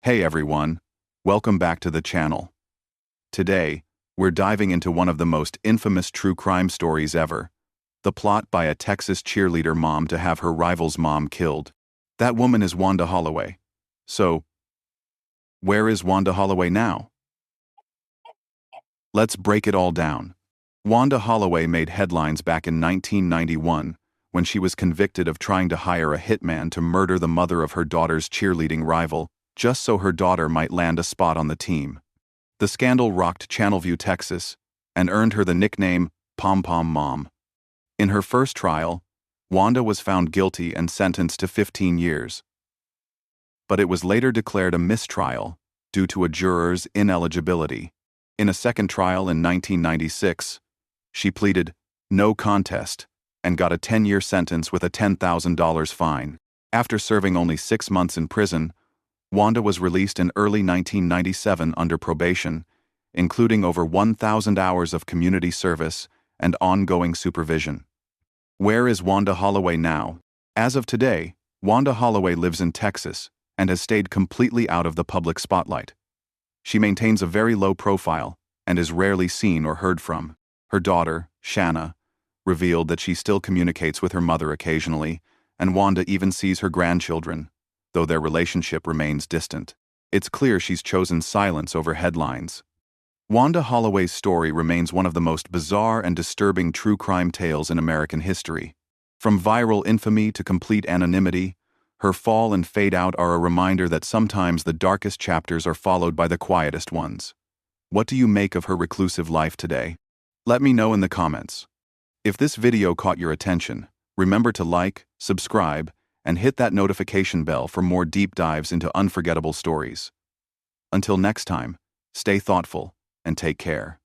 Hey everyone, welcome back to the channel. Today, we're diving into one of the most infamous true crime stories ever. The plot by a Texas cheerleader mom to have her rival's mom killed. That woman is Wanda Holloway. So, where is Wanda Holloway now? Let's break it all down. Wanda Holloway made headlines back in 1991 when she was convicted of trying to hire a hitman to murder the mother of her daughter's cheerleading rival, just so her daughter might land a spot on the team. The scandal rocked Channelview, Texas, and earned her the nickname Pom Pom Mom. In her first trial, Wanda was found guilty and sentenced to 15 years. But it was later declared a mistrial due to a juror's ineligibility. In a second trial in 1996, she pleaded no contest and got a 10-year sentence with a $10,000 fine. After serving only 6 months in prison, Wanda was released in early 1997 under probation, including over 1,000 hours of community service and ongoing supervision. Where is Wanda Holloway now? As of today, Wanda Holloway lives in Texas and has stayed completely out of the public spotlight. She maintains a very low profile and is rarely seen or heard from. Her daughter, Shanna, revealed that she still communicates with her mother occasionally, and Wanda even sees her grandchildren, though their relationship remains distant. It's clear she's chosen silence over headlines. Wanda Holloway's story remains one of the most bizarre and disturbing true crime tales in American history. From viral infamy to complete anonymity, her fall and fade out are a reminder that sometimes the darkest chapters are followed by the quietest ones. What do you make of her reclusive life today? Let me know in the comments. If this video caught your attention, remember to like, subscribe, and hit that notification bell for more deep dives into unforgettable stories. Until next time, stay thoughtful and take care.